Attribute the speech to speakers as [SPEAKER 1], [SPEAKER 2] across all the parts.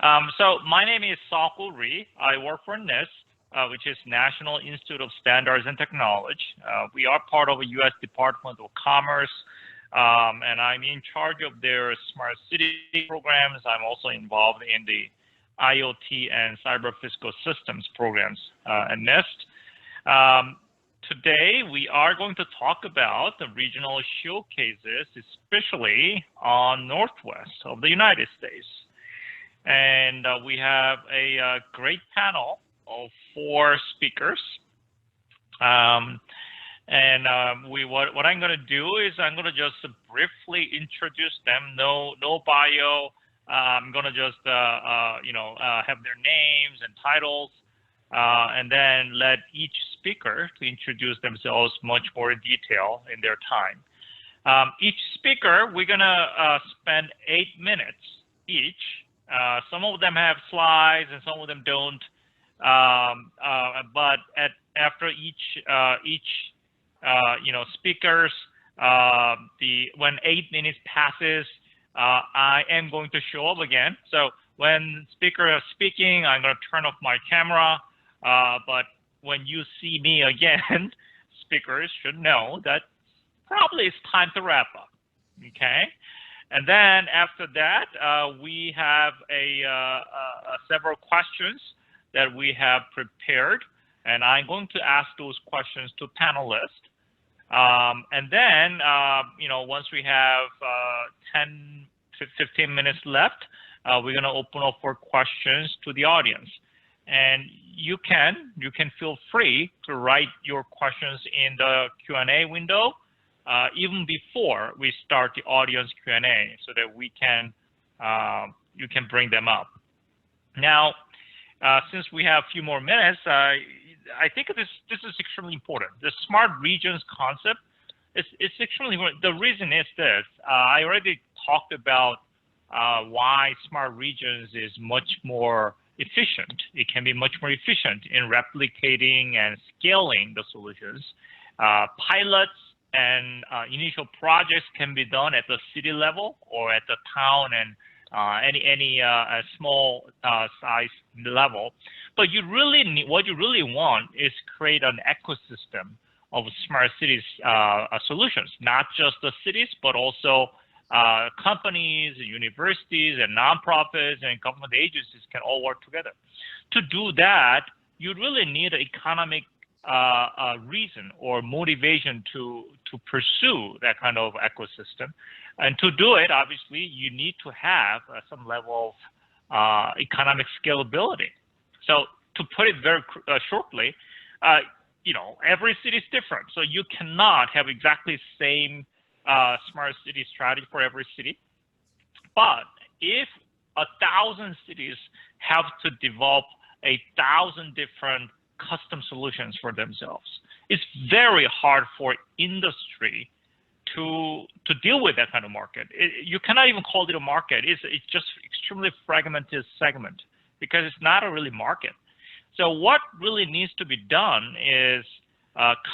[SPEAKER 1] So my name is Sakul Ri. I work for NIST, which is National Institute of Standards and Technology. We are part of a U.S. Department of Commerce, and I'm in charge of their smart city programs. I'm also involved in the IoT and cyber physical systems programs at NIST. Today, we are going to talk about the regional showcases, especially on Northwest of the United States. And we have a great panel of 4 speakers. What I'm going to do is I'm going to just briefly introduce them. No bio. I'm going to just have their names and titles, and then let each speaker to introduce themselves much more in detail in their time. Each speaker, we're going to spend 8 minutes each. Some of them have slides and some of them don't. But after each speakers, when 8 minutes passes, I am going to show up again. So when speakers are speaking, I'm going to turn off my camera. But when you see me again, speakers should know that probably it's time to wrap up. Okay. And then after that, we have several questions that we have prepared, and I'm going to ask those questions to panelists. And then, once we have 10 to 15 minutes left, we're going to open up for questions to the audience. And you can feel free to write your questions in the Q&A window, even before we start the audience Q&A, so that you can bring them up. Now, since we have a few more minutes, I think this is extremely important. The smart regions concept is extremely important. The reason is this: I already talked about why smart regions is much more efficient. It can be much more efficient in replicating and scaling the solutions. Pilots and initial projects can be done at the city level or at the town and any small size level. But what you really want is create an ecosystem of smart cities solutions, not just the cities, but also companies, universities, and nonprofits and government agencies can all work together. To do that, you really need an economic reason or motivation to pursue that kind of ecosystem. And to do it, obviously, you need to have some level of economic scalability. So to put it very shortly, every city is different. So you cannot have exactly the same smart city strategy for every city. But if 1,000 cities have to develop 1,000 different custom solutions for themselves, it's very hard for industry to deal with that kind of market. You cannot even call it a market. It's just extremely fragmented segment because it's not a really market. So what really needs to be done is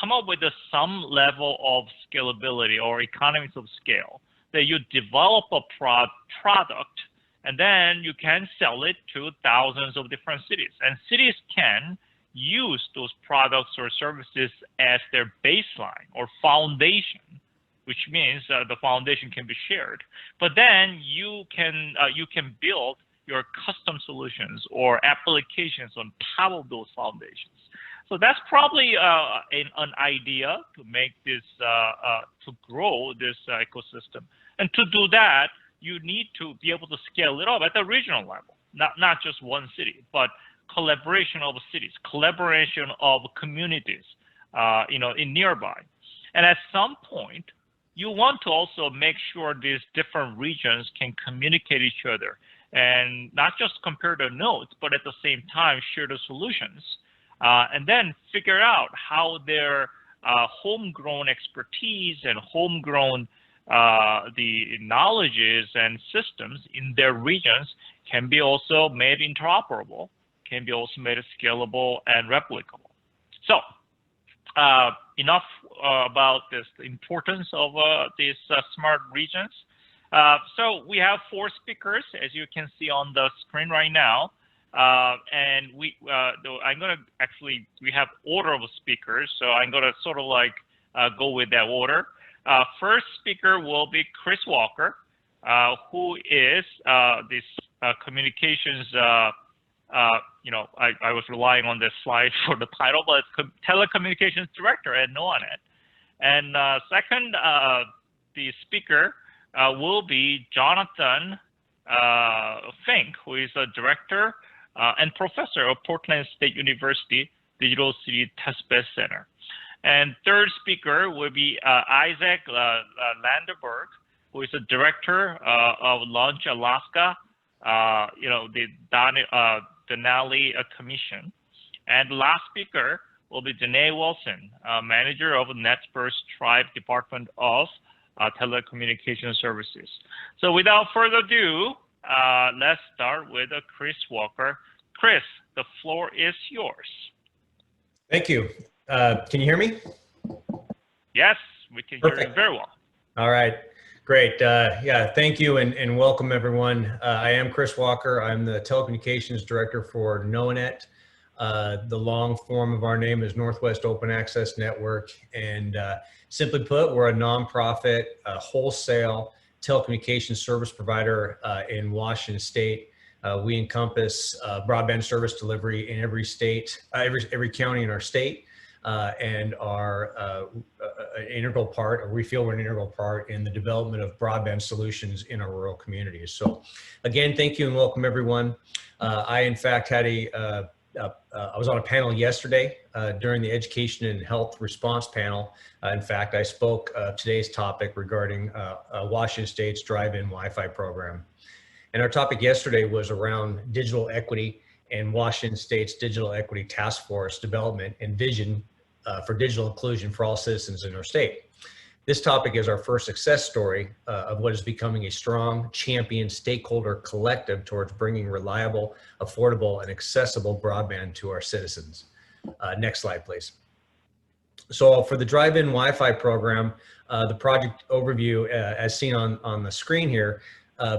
[SPEAKER 1] come up with some level of scalability or economies of scale, that you develop a product and then you can sell it to thousands of different cities. And cities can use those products or services as their baseline or foundation, which means the foundation can be shared. But then you can build your custom solutions or applications on top of those foundations. So that's probably an idea to make this, to grow this ecosystem. And to do that, you need to be able to scale it up at the regional level, not just one city, but collaboration of cities, collaboration of communities, in nearby. And at some point, you want to also make sure these different regions can communicate each other and not just compare the notes, but at the same time share the solutions, and then figure out how their homegrown expertise and homegrown the knowledges and systems in their regions can be also made interoperable, can be also made scalable and replicable. So enough about this, the importance of these smart regions. So we have 4 speakers, as you can see on the screen right now. And I'm going to actually, we have order of speakers. So I'm going to sort of like go with that order. First speaker will be Chris Walker, who is this communications, I was relying on this slide for the title, but it's telecommunications director at NOAANET. And second, the speaker will be Jonathan Fink, who is a director and professor of Portland State University Digital City Testbed Center. And third speaker will be Isaac Vandenberg, who is a director of Launch Alaska, the Denali Commission. And last speaker will be Janae Wilson, manager of NetSpurs Tribe Department of Telecommunication Services. So without further ado, let's start with Chris Walker. Chris, the floor is yours.
[SPEAKER 2] Thank you. Can you hear me?
[SPEAKER 1] Yes, we can hear you very well.
[SPEAKER 2] All right, great. Yeah, thank you and welcome everyone. I am Chris Walker. I'm the telecommunications director for NOAANET. The long form of our name is Northwest Open Access Network. And simply put, we're a nonprofit, wholesale telecommunications service provider in Washington State. We encompass broadband service delivery in every state, every county in our state, and are an integral part, or we feel we're an integral part in the development of broadband solutions in our rural communities. So again, thank you and welcome everyone. I in fact had I was on a panel yesterday during the Education and Health Response panel. In fact, I spoke today's topic regarding Washington State's DriveInWiFi program. And our topic yesterday was around digital equity and Washington State's Digital Equity Task Force development and vision for digital inclusion for all citizens in our state. This topic is our first success story of what is becoming a strong champion stakeholder collective towards bringing reliable, affordable, and accessible broadband to our citizens. Next slide, please. So for the DriveInWiFi program, the project overview, as seen on the screen here,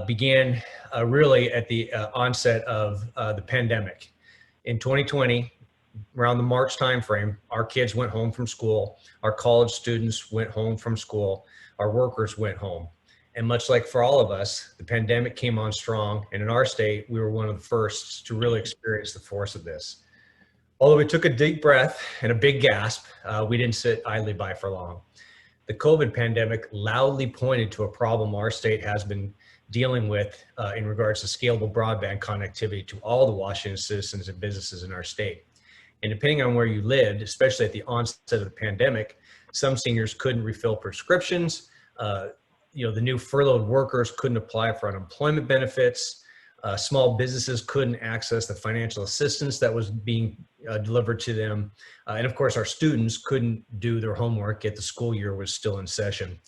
[SPEAKER 2] began really at the onset of the pandemic. In 2020, around the March timeframe, our kids went home from school, our college students went home from school, our workers went home. And much like for all of us, the pandemic came on strong, and in our state, we were one of the first to really experience the force of this. Although we took a deep breath and a big gasp, we didn't sit idly by for long. The COVID pandemic loudly pointed to a problem our state has been dealing with in regards to scalable broadband connectivity to all the Washington citizens and businesses in our state. And depending on where you lived, especially at the onset of the pandemic, some seniors couldn't refill prescriptions. The new furloughed workers couldn't apply for unemployment benefits. Small businesses couldn't access the financial assistance that was being delivered to them. And of course, our students couldn't do their homework yet the school year was still in session.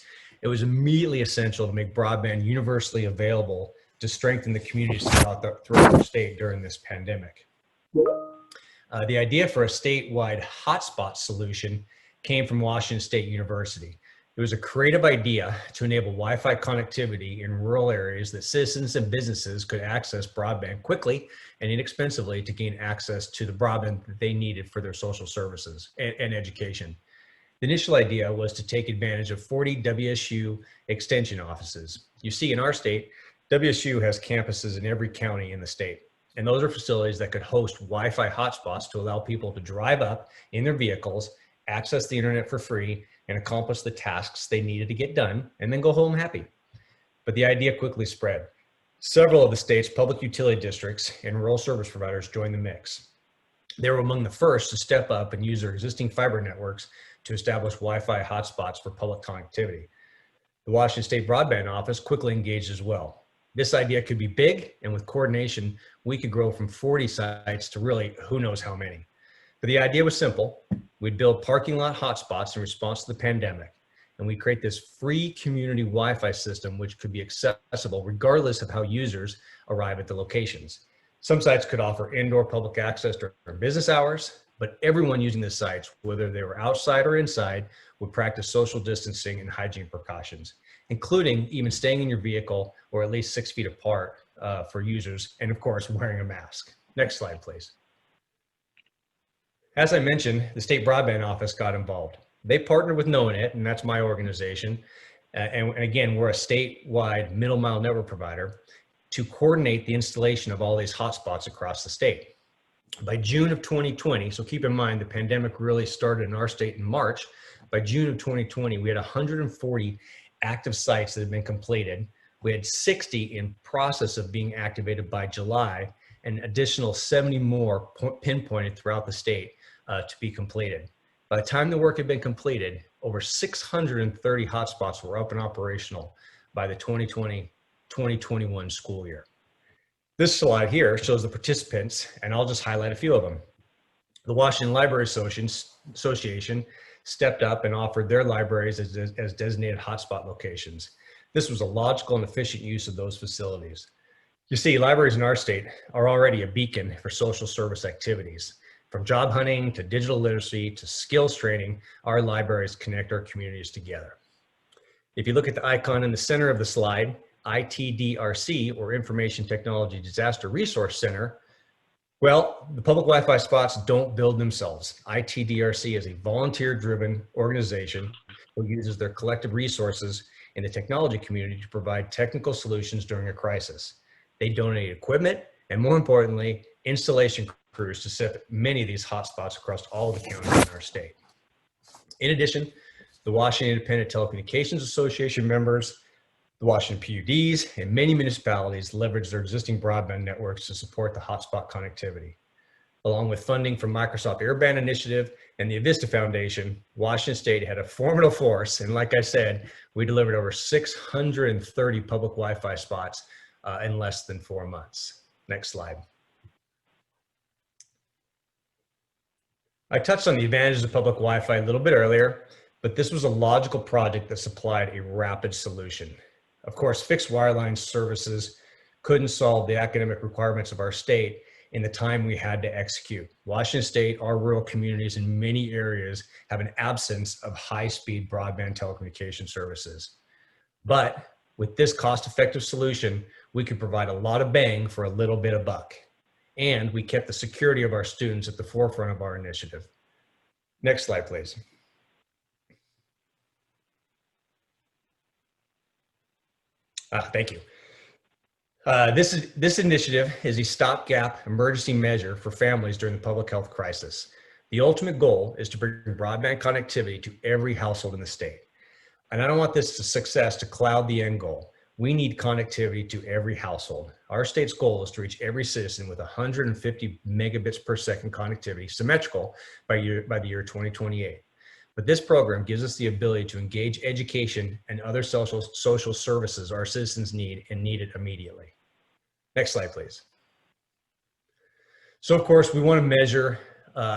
[SPEAKER 2] It was immediately essential to make broadband universally available to strengthen the communities throughout the state during this pandemic. The idea for a statewide hotspot solution came from Washington State University. It was a creative idea to enable Wi-Fi connectivity in rural areas that citizens and businesses could access broadband quickly and inexpensively to gain access to the broadband that they needed for their social services and education. The initial idea was to take advantage of 40 WSU extension offices. You see, in our state, WSU has campuses in every county in the state. And those are facilities that could host Wi-Fi hotspots to allow people to drive up in their vehicles, access the internet for free, and accomplish the tasks they needed to get done, and then go home happy. But the idea quickly spread. Several of the state's public utility districts and rural service providers joined the mix. They were among the first to step up and use their existing fiber networks to establish Wi-Fi hotspots for public connectivity. The Washington State Broadband Office quickly engaged as well. This idea could be big, and with coordination, we could grow from 40 sites to really who knows how many. But the idea was simple. We'd build parking lot hotspots in response to the pandemic, and we create this free community Wi-Fi system which could be accessible regardless of how users arrive at the locations. Some sites could offer indoor public access during business hours, but everyone using the sites, whether they were outside or inside, would practice social distancing and hygiene precautions. including even staying in your vehicle or at least 6 feet apart for users, and of course, wearing a mask. Next slide, please. As I mentioned, the State Broadband Office got involved. They partnered with KnowIt, and that's my organization. And again, we're a statewide middle mile network provider to coordinate the installation of all these hotspots across the state. By June of 2020, so keep in mind the pandemic really started in our state in March. By June of 2020, we had 140 active sites that had been completed. We had 60 in process of being activated by July, and additional 70 more pinpointed throughout the state to be completed. By the time the work had been completed, over 630 hotspots were up and operational by the 2020-2021 school year. This slide here shows the participants, and I'll just highlight a few of them. The Washington Library Association stepped up and offered their libraries as designated hotspot locations. This was a logical and efficient use of those facilities. You see, libraries in our state are already a beacon for social service activities. From job hunting to digital literacy to skills training, our libraries connect our communities together. If you look at the icon in the center of the slide, ITDRC, or Information Technology Disaster Resource Center, well, the public Wi-Fi spots don't build themselves. ITDRC is a volunteer-driven organization who uses their collective resources in the technology community to provide technical solutions during a crisis. They donate equipment and, more importantly, installation crews to set many of these hotspots across all of the counties in our state. In addition, the Washington Independent Telecommunications Association members, the Washington PUDs, and many municipalities leverage their existing broadband networks to support the hotspot connectivity. Along with funding from Microsoft Airband Initiative and the Avista Foundation, Washington State had a formidable force, and like I said, we delivered over 630 public Wi-Fi spots in less than 4 months. Next slide. I touched on the advantages of public Wi-Fi a little bit earlier, but this was a logical project that supplied a rapid solution. Of course, fixed wireline services couldn't solve the academic requirements of our state in the time we had to execute. Washington State, our rural communities in many areas have an absence of high-speed broadband telecommunication services. But with this cost-effective solution, we could provide a lot of bang for a little bit of buck. And we kept the security of our students at the forefront of our initiative. Next slide, please. Thank you. This initiative is a stopgap emergency measure for families during the public health crisis. The ultimate goal is to bring broadband connectivity to every household in the state. And I don't want this success to cloud the end goal. We need connectivity to every household. Our state's goal is to reach every citizen with 150 megabits per second connectivity, symmetrical by the year 2028. But this program gives us the ability to engage education and other social services our citizens need and need it immediately. Next slide, please. So of course, we want to measure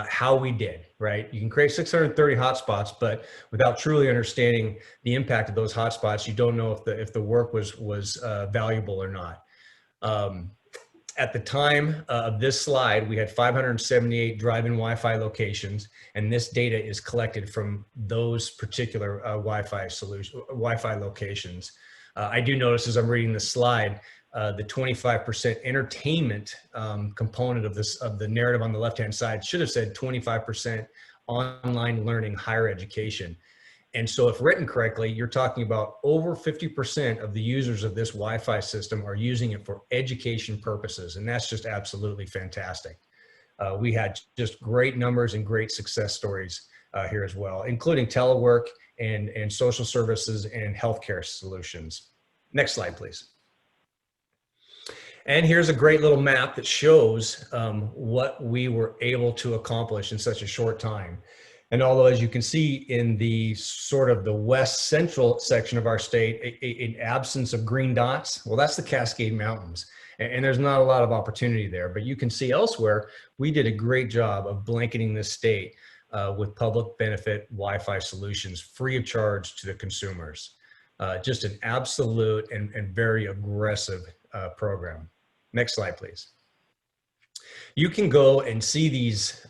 [SPEAKER 2] how we did, right? You can create 630 hotspots, but without truly understanding the impact of those hotspots, you don't know if the work was valuable or not. At the time of this slide, we had 578 DriveInWiFi locations, and this data is collected from those particular Wi-Fi locations. I do notice as I'm reading the slide, the 25% entertainment component of the narrative on the left-hand side should have said 25% online learning, higher education. And so if written correctly, you're talking about over 50% of the users of this Wi-Fi system are using it for education purposes. And that's just absolutely fantastic. We had just great numbers and great success stories here as well, including telework and social services and healthcare solutions. Next slide, please. And here's a great little map that shows what we were able to accomplish in such a short time. And although, as you can see in the sort of the west central section of our state, an absence of green dots, well, that's the Cascade Mountains. And there's not a lot of opportunity there, but you can see elsewhere, we did a great job of blanketing this state with public benefit Wi-Fi solutions free of charge to the consumers. Just an absolute and very aggressive program. Next slide, please. You can go and see these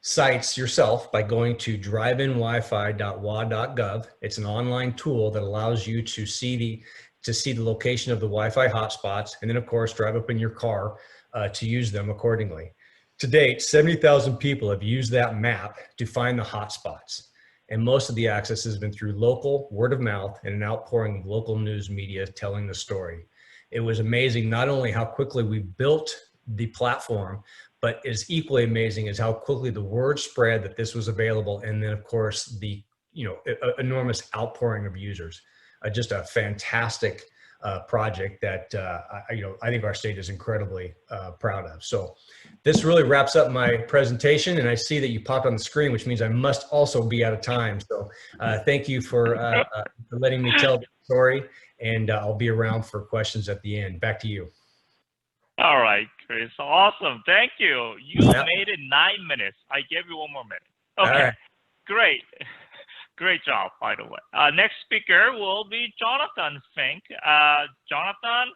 [SPEAKER 2] sites yourself by going to DriveInWiFi.wa.gov. It's an online tool that allows you to see the location of the Wi-Fi hotspots, and then of course drive up in your car to use them accordingly. To date, 70,000 people have used that map to find the hotspots, and most of the access has been through local word of mouth and an outpouring of local news media telling the story. It was amazing not only how quickly we built the platform, but it's equally amazing is how quickly the word spread that this was available, and then of course the enormous outpouring of users. Just a fantastic project that I think our state is incredibly proud of. So this really wraps up my presentation, and I see that you popped on the screen, which means I must also be out of time. So thank you for letting me tell the story, and I'll be around for questions at the end. Back to you.
[SPEAKER 1] All right, Chris. Awesome. Thank you. You made it 9 minutes. I gave you 1 more minute. Okay.
[SPEAKER 2] All right.
[SPEAKER 1] Great. Great job, by the way. Next speaker will be Jonathan Fink. Jonathan,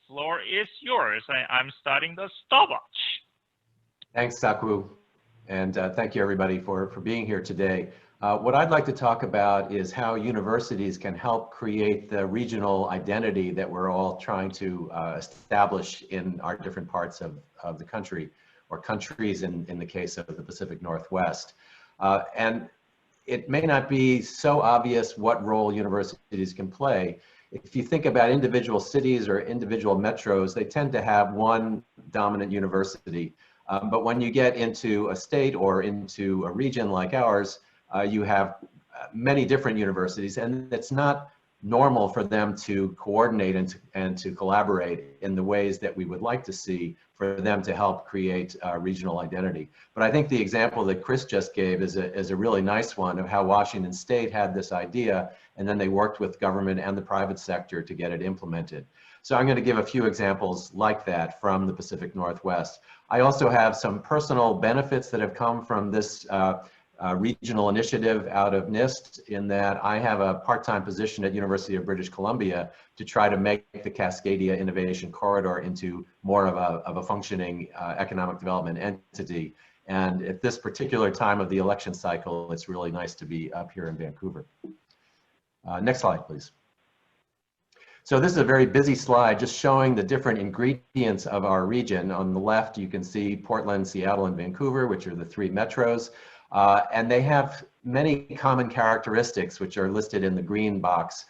[SPEAKER 1] floor is yours. I'm starting the stopwatch.
[SPEAKER 3] Thanks, Saku. And thank you, everybody, for being here today. What I'd like to talk about is how universities can help create the regional identity that we're all trying to establish in our different parts of the country, or countries in the case of the Pacific Northwest. And it may not be so obvious what role universities can play. If you think about individual cities or individual metros, they tend to have one dominant university. But when you get into a state or into a region like ours, you have many different universities, and it's not normal for them to coordinate and to collaborate in the ways that we would like to see for them to help create regional identity. But I think the example that Chris just gave is a really nice one of how Washington State had this idea, and then they worked with government and the private sector to get it implemented. So I'm going to give a few examples like that from the Pacific Northwest. I also have some personal benefits that have come from this regional initiative out of NIST, in that I have a part-time position at University of British Columbia to try to make the Cascadia Innovation Corridor into more of a functioning economic development entity. And at this particular time of the election cycle, it's really nice to be up here in Vancouver. Next slide, please. So this is a very busy slide just showing the different ingredients of our region. On the left, you can see Portland, Seattle, and Vancouver, which are the 3 metros. And they have many common characteristics, which are listed in the green box.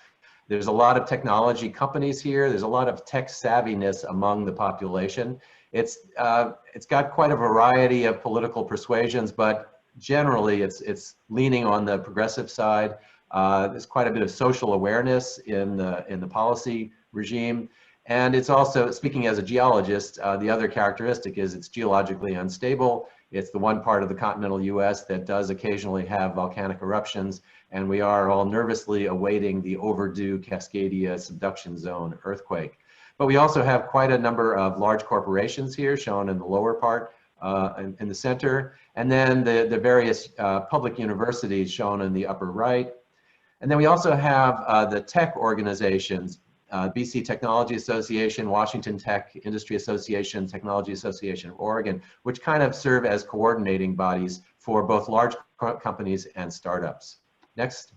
[SPEAKER 3] There's a lot of technology companies here. There's a lot of tech savviness among the population. It's got quite a variety of political persuasions, but generally it's leaning on the progressive side. There's quite a bit of social awareness in the policy regime. And it's also, speaking as a geologist, the other characteristic is it's geologically unstable. It's the one part of the continental US that does occasionally have volcanic eruptions, and we are all nervously awaiting the overdue Cascadia subduction zone earthquake. But we also have quite a number of large corporations here, shown in the lower part in the center, and then the various public universities shown in the upper right. And then we also have the tech organizations, BC Technology Association, Washington Tech Industry Association, Technology Association of Oregon, which kind of serve as coordinating bodies for both large companies and startups. Next.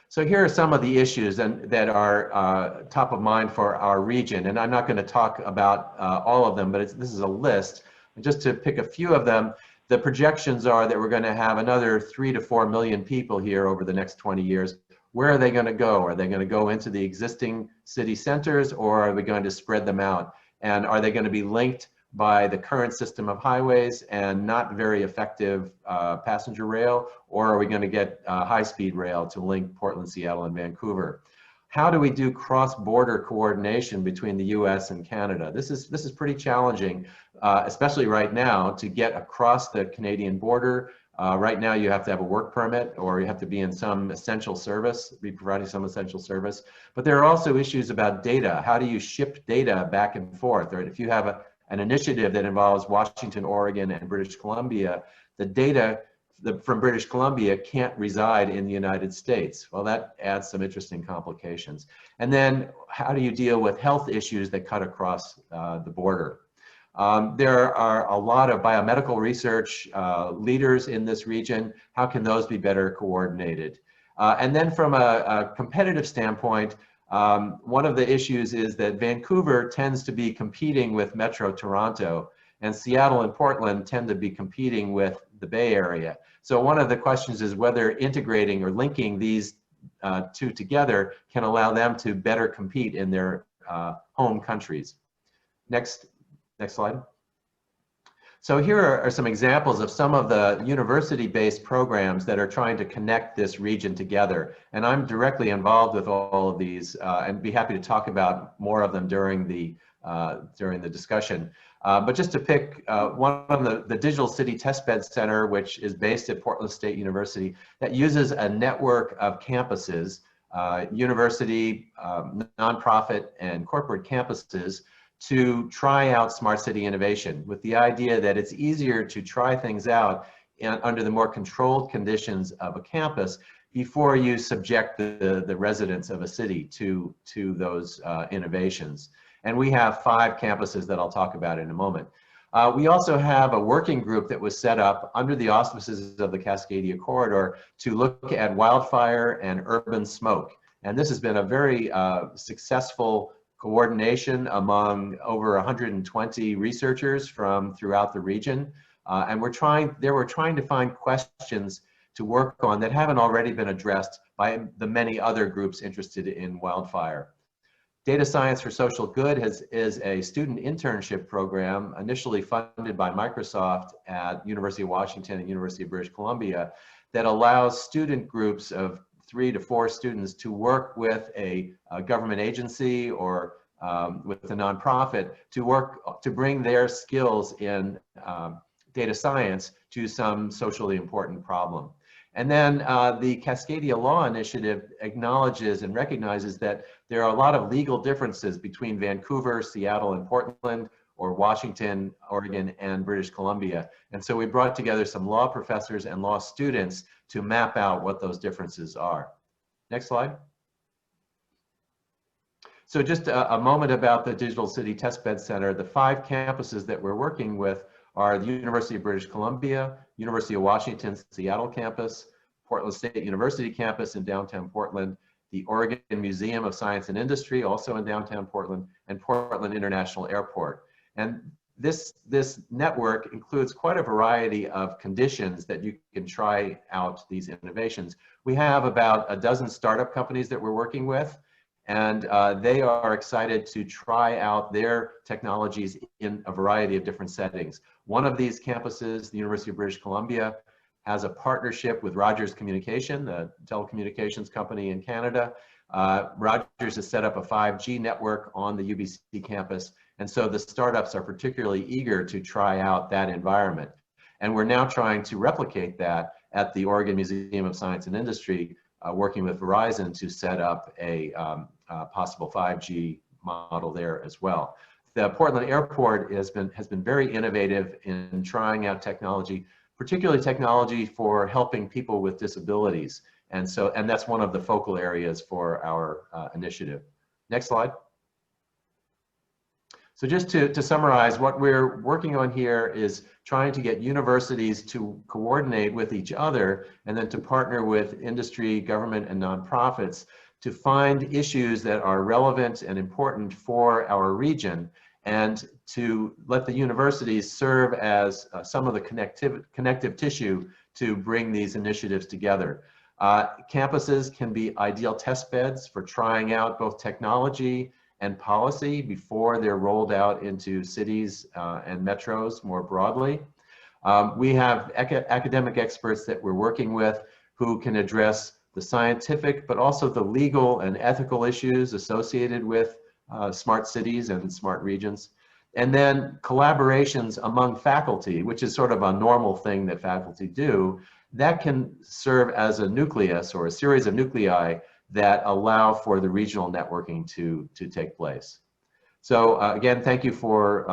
[SPEAKER 3] So here are some of the issues that are top of mind for our region, and I'm not going to talk about all of them, but this is a list. And just to pick a few of them, the projections are that we're going to have another 3 to 4 million people here over the next 20 years. Where are they going to go? Are they going to go into the existing city centers, or are we going to spread them out? And are they going to be linked by the current system of highways and not very effective passenger rail, or are we going to get high-speed rail to link Portland, Seattle, and Vancouver? How do we do cross-border coordination between the US and Canada? This is pretty challenging, especially right now, to get across the Canadian border. Right now you have to have a work permit, or you have to be in some essential service, be providing some essential service. But there are also issues about data. How do you ship data back and forth? Or if you have an initiative that involves Washington, Oregon, and British Columbia, the data from British Columbia can't reside in the United States. Well, that adds some interesting complications. And then how do you deal with health issues that cut across the border? There are a lot of biomedical research leaders in this region. How can those be better coordinated? And then from a competitive standpoint, one of the issues is that Vancouver tends to be competing with Metro Toronto, and Seattle and Portland tend to be competing with the Bay Area. So one of the questions is whether integrating or linking these two together can allow them to better compete in their home countries. Next slide. So here are some examples of some of the university-based programs that are trying to connect this region together. And I'm directly involved with all of these and be happy to talk about more of them during the discussion. But just to pick one of the Digital City Testbed Center, which is based at Portland State University, that uses a network of campuses, university, nonprofit, and corporate campuses to try out smart city innovation, with the idea that it's easier to try things out under the more controlled conditions of a campus before you subject the residents of a city to those innovations. And we have 5 campuses that I'll talk about in a moment. We also have a working group that was set up under the auspices of the Cascadia Corridor to look at wildfire and urban smoke. And this has been a very successful coordination among over 120 researchers from throughout the region. And we're trying to find questions to work on that haven't already been addressed by the many other groups interested in wildfire. Data Science for Social Good is a student internship program initially funded by Microsoft at University of Washington and University of British Columbia that allows student groups of 3 to 4 students to work with a government agency or with a nonprofit to bring their skills in data science to some socially important problem. And then the Cascadia Law Initiative acknowledges and recognizes that there are a lot of legal differences between Vancouver, Seattle, and Portland, or Washington, Oregon, and British Columbia. And so we brought together some law professors and law students to map out what those differences are. Next slide. So just a moment about the Digital City Testbed Center. The 5 campuses that we're working with are the University of British Columbia, University of Washington Seattle campus, Portland State University campus in downtown Portland, the Oregon Museum of Science and Industry, also in downtown Portland, and Portland International Airport. And this network includes quite a variety of conditions that you can try out these innovations. We have about a dozen startup companies that we're working with, and they are excited to try out their technologies in a variety of different settings. One of these campuses, the University of British Columbia, has a partnership with Rogers Communication, the telecommunications company in Canada. Rogers has set up a 5G network on the UBC campus, and so the startups are particularly eager to try out that environment. And we're now trying to replicate that at the Oregon Museum of Science and Industry, working with Verizon to set up a possible 5G model there as well. The Portland Airport has been very innovative in trying out technology, particularly technology for helping people with disabilities. And that's one of the focal areas for our initiative. Next slide. So just to summarize, what we're working on here is trying to get universities to coordinate with each other and then to partner with industry, government, and nonprofits to find issues that are relevant and important for our region, and to let the universities serve as some of the connective tissue to bring these initiatives together. Campuses can be ideal test beds for trying out both technology and policy before they're rolled out into cities and metros more broadly. We have academic experts that we're working with who can address the scientific, but also the legal and ethical issues associated with smart cities and smart regions. And then collaborations among faculty, which is sort of a normal thing that faculty do, that can serve as a nucleus or a series of nuclei that allow for the regional networking to take place. So again, thank you for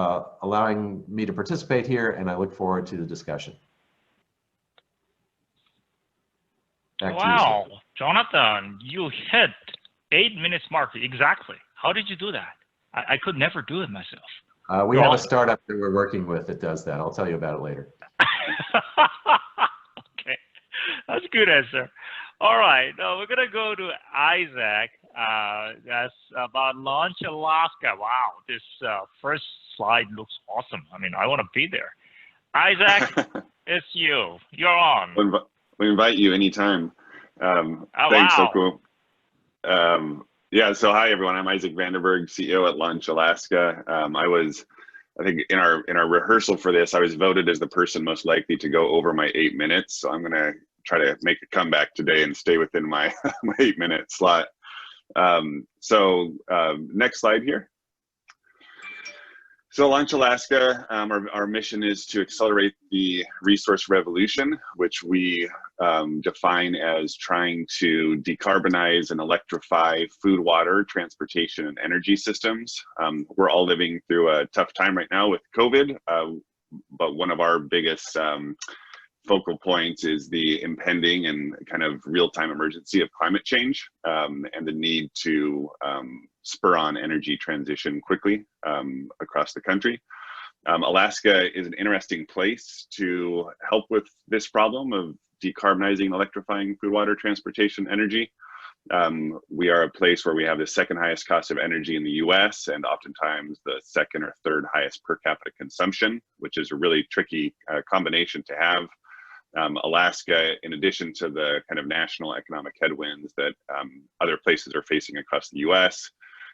[SPEAKER 3] allowing me to participate here, and I look forward to the discussion.
[SPEAKER 1] Wow, Jonathan, you hit 8 minutes mark exactly. How did you do that? I could never do it myself.
[SPEAKER 3] We
[SPEAKER 1] Go
[SPEAKER 3] have
[SPEAKER 1] on.
[SPEAKER 3] a startup that we're working with that does that. I'll tell you about it later.
[SPEAKER 1] Okay, that's a good answer. All right, now we're gonna go to Isaac. That's about Launch Alaska. Wow, this first slide looks awesome. I mean, I want to be there. Isaac, it's you. You're on.
[SPEAKER 4] We invite you anytime.
[SPEAKER 1] Oh,
[SPEAKER 4] Thanks,
[SPEAKER 1] wow.
[SPEAKER 4] so cool. Yeah, so hi everyone. I'm Isaac Vandenberg, CEO at Launch Alaska. I think in our rehearsal for this, I was voted as the person most likely to go over my 8 minutes. So I'm gonna try to make a comeback today and stay within my my 8-minute slot. Next slide here. So Launch Alaska, our mission is to accelerate the resource revolution, which we define as trying to decarbonize and electrify food, water, transportation, and energy systems. We're all living through a tough time right now with COVID, but one of our biggest focal points is the impending and kind of real-time emergency of climate change and the need to spur on energy transition quickly across the country. Alaska is an interesting place to help with this problem of decarbonizing and electrifying food, water, transportation, energy. We are a place where we have the second highest cost of energy in the US and oftentimes the second or third highest per capita consumption, which is a really tricky combination to have. Alaska, in addition to the kind of national economic headwinds that other places are facing across the US,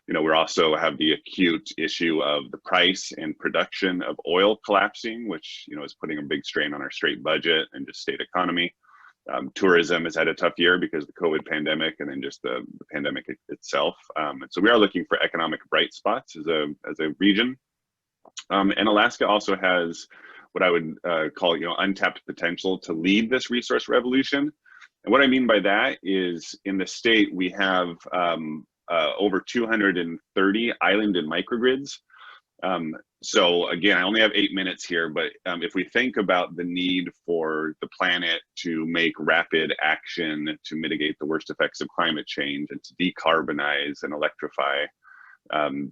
[SPEAKER 4] we also have the acute issue of the price and production of oil collapsing, which is putting a big strain on our state budget and just state economy. Tourism has had a tough year because of the COVID pandemic and then just the pandemic itself. And so we are looking for economic bright spots as a region. And Alaska also has what I would call untapped potential to lead this resource revolution. And what I mean by that is in the state we have over 230 island and microgrids. So again, I only have 8 minutes here, but if we think about the need for the planet to make rapid action to mitigate the worst effects of climate change and to decarbonize and electrify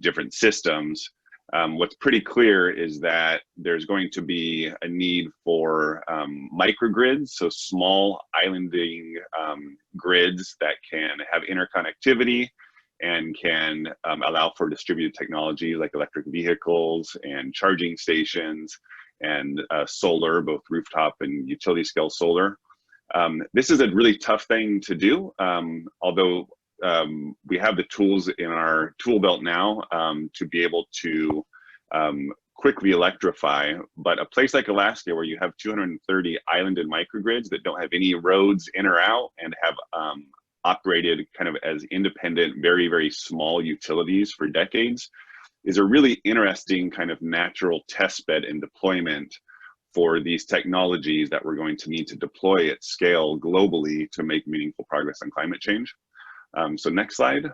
[SPEAKER 4] different systems, what's pretty clear is that there's going to be a need for microgrids, so small islanding grids that can have interconnectivity and can allow for distributed technology like electric vehicles and charging stations and solar, both rooftop and utility scale solar. This is a really tough thing to do, although we have the tools in our tool belt now to be able to quickly electrify. But a place like Alaska, where you have 230 island and microgrids that don't have any roads in or out and have operated kind of as independent, very, very small utilities for decades, is a really interesting kind of natural test bed and deployment for these technologies that we're going to need to deploy at scale globally to make meaningful progress on climate change. So next slide.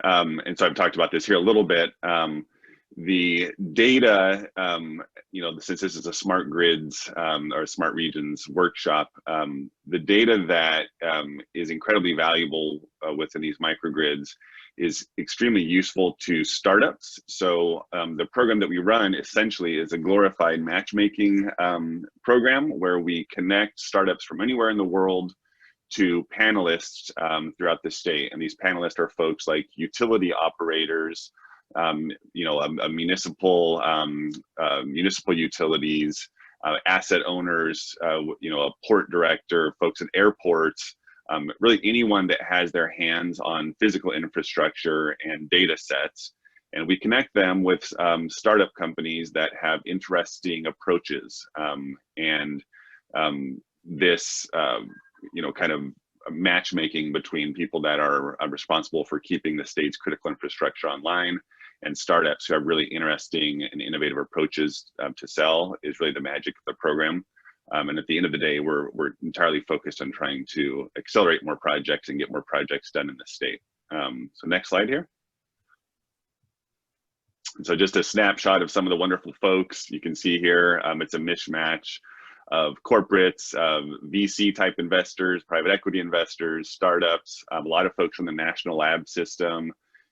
[SPEAKER 4] And so I've talked about this here a little bit. The data, since this is a smart grids or smart regions workshop, the data that is incredibly valuable within these microgrids is extremely useful to startups. So the program that we run essentially is a glorified matchmaking program where we connect startups from anywhere in the world to panelists throughout the state. And these panelists are folks like utility operators, municipal utilities, asset owners, a port director, folks at airports, really anyone that has their hands on physical infrastructure and data sets. And we connect them with startup companies that have interesting approaches. This kind of matchmaking between people that are responsible for keeping the state's critical infrastructure online and startups who have really interesting and innovative approaches to sell is really the magic of the program. And at the end of the day, we're entirely focused on trying to accelerate more projects and get more projects done in the state. So next slide here. So just a snapshot of some of the wonderful folks you can see here. It's a mishmash of corporates, VC type investors, private equity investors, startups, a lot of folks from the national lab system,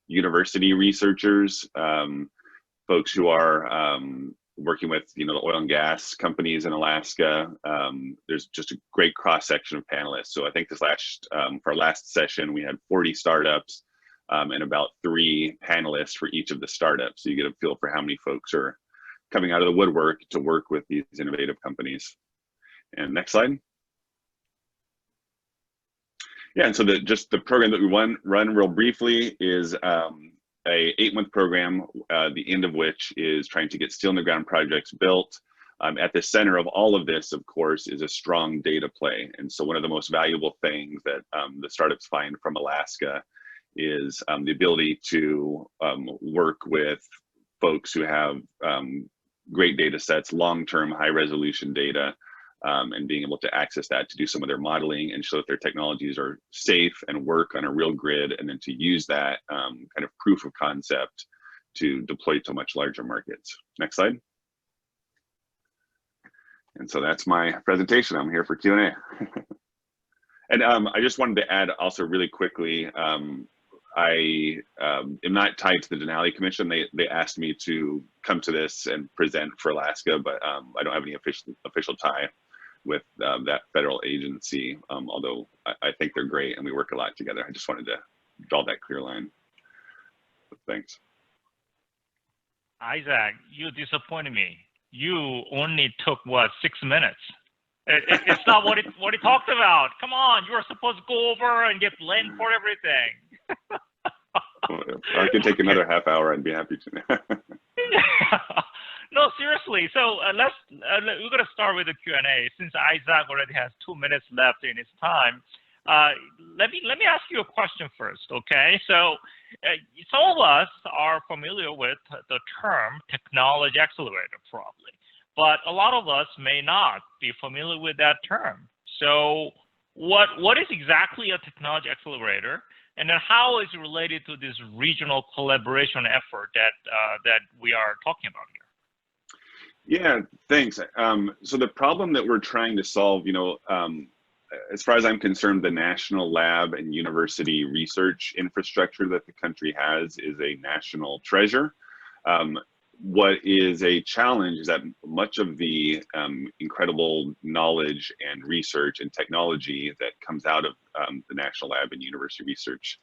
[SPEAKER 4] university researchers, folks who are working with, you know, the oil and gas companies in Alaska. There's just a great cross section of panelists. So I think this for our last session, we had 40 startups and about 3 panelists for each of the startups. So you get a feel for how many folks are coming out of the woodwork to work with these innovative companies. And next slide. Yeah, and so just the program that we run real briefly is a 8-month program, the end of which is trying to get steel in the ground projects built. At the center of all of this, of course, is a strong data play. And so one of the most valuable things that the startups find from Alaska is the ability to work with folks who have great data sets, long-term high-resolution data, and being able to access that to do some of their modeling and show that their technologies are safe and work on a real grid, and then to use that kind of proof of concept to deploy to much larger markets. Next slide. And so that's my presentation. I'm here for Q&A. And I just wanted to add also really quickly, I am not tied to the Denali Commission. They asked me to come to this and present for Alaska, but I don't have any official tie with that federal agency, although I think they're great and we work a lot together. I just wanted to draw that clear line. Thanks.
[SPEAKER 1] Isaac, you disappointed me. You only took, what, 6 minutes? It's not what he talked about. Come on, you were supposed to go over and get blamed for everything.
[SPEAKER 4] I can take another half hour. I'd be happy to.
[SPEAKER 1] No, seriously. So we're going to start with the Q&A. Since Isaac already has 2 minutes left in his time, let me ask you a question first, okay? So some of us are familiar with the term technology accelerator, probably, but a lot of us may not be familiar with that term. So what is exactly a technology accelerator? And then how is it related to this regional collaboration effort that we are talking about here?
[SPEAKER 4] Yeah, thanks. So the problem that we're trying to solve, you know, as far as I'm concerned, the national lab and university research infrastructure that the country has is a national treasure. What is a challenge is that much of the incredible knowledge and research and technology that comes out of the national lab and university research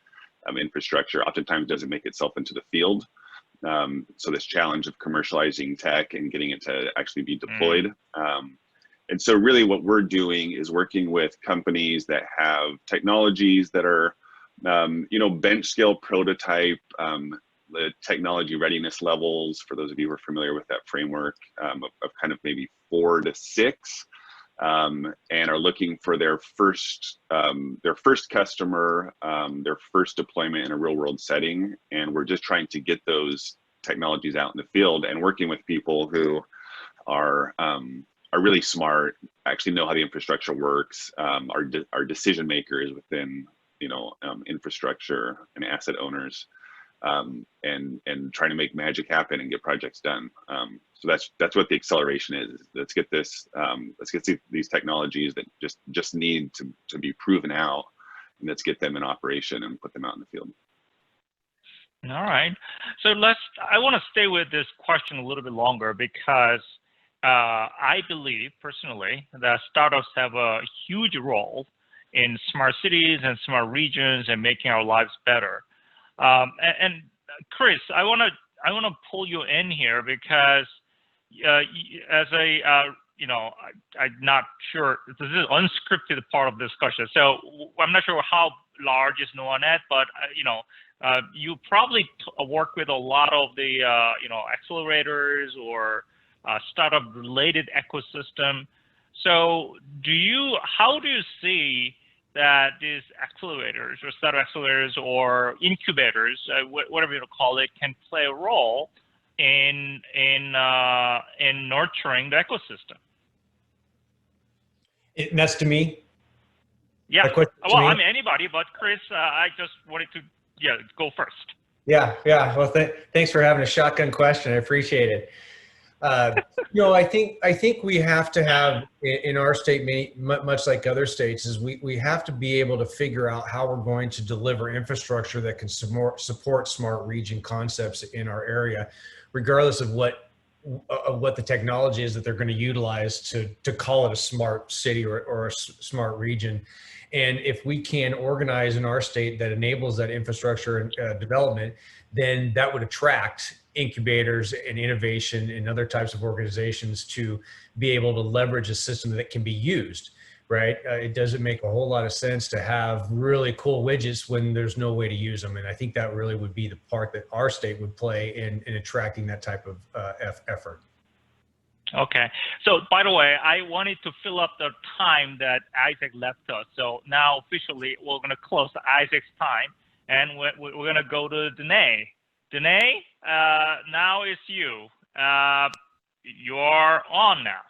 [SPEAKER 4] infrastructure oftentimes doesn't make itself into the field. So this challenge of commercializing tech and getting it to actually be deployed. And so really what we're doing is working with companies that have technologies that are, you know, bench scale prototype, the technology readiness levels, for those of you who are familiar with that framework, of kind of maybe 4 to 6, and are looking for their first customer, their first deployment in a real world setting. And we're just trying to get those technologies out in the field and working with people who are really smart, actually know how the infrastructure works, are decision makers within, you know, infrastructure and asset owners, and trying to make magic happen and get projects done. So that's what the acceleration is. Let's get this, let's get these technologies that just need to be proven out, and let's get them in operation and put them out in the field.
[SPEAKER 1] All right. So I want to stay with this question a little bit longer because I believe personally that startups have a huge role in smart cities and smart regions and making our lives better. And Chris, I want to pull you in here because as a you know, I'm not sure, this is unscripted part of the discussion, so I'm not sure how large is NOAANET, but you know, you probably work with a lot of the you know, accelerators or startup related ecosystem. So how do you see that these accelerators or startup accelerators or incubators, whatever you call it, can play a role in nurturing the ecosystem?
[SPEAKER 2] That's to me?
[SPEAKER 1] Yeah, well, I mean, anybody, but Chris, I just wanted to, go first.
[SPEAKER 2] Yeah, well, thanks for having a shotgun question. I appreciate it. I think we have to have in our state, much like other states, is we have to be able to figure out how we're going to deliver infrastructure that can support smart region concepts in our area, regardless of what the technology is that they're going to utilize to call it a smart city or a smart region. And if we can organize in our state that enables that infrastructure and development, then that would attract incubators and innovation and other types of organizations to be able to leverage a system that can be used, right? It doesn't make a whole lot of sense to have really cool widgets when there's no way to use them. And I think that really would be the part that our state would play in attracting that type of effort.
[SPEAKER 1] Okay. So by the way, I wanted to fill up the time that Isaac left us. So now officially we're going to close Isaac's time and we're going to go to Danae. Danae, now it's you. You're on now.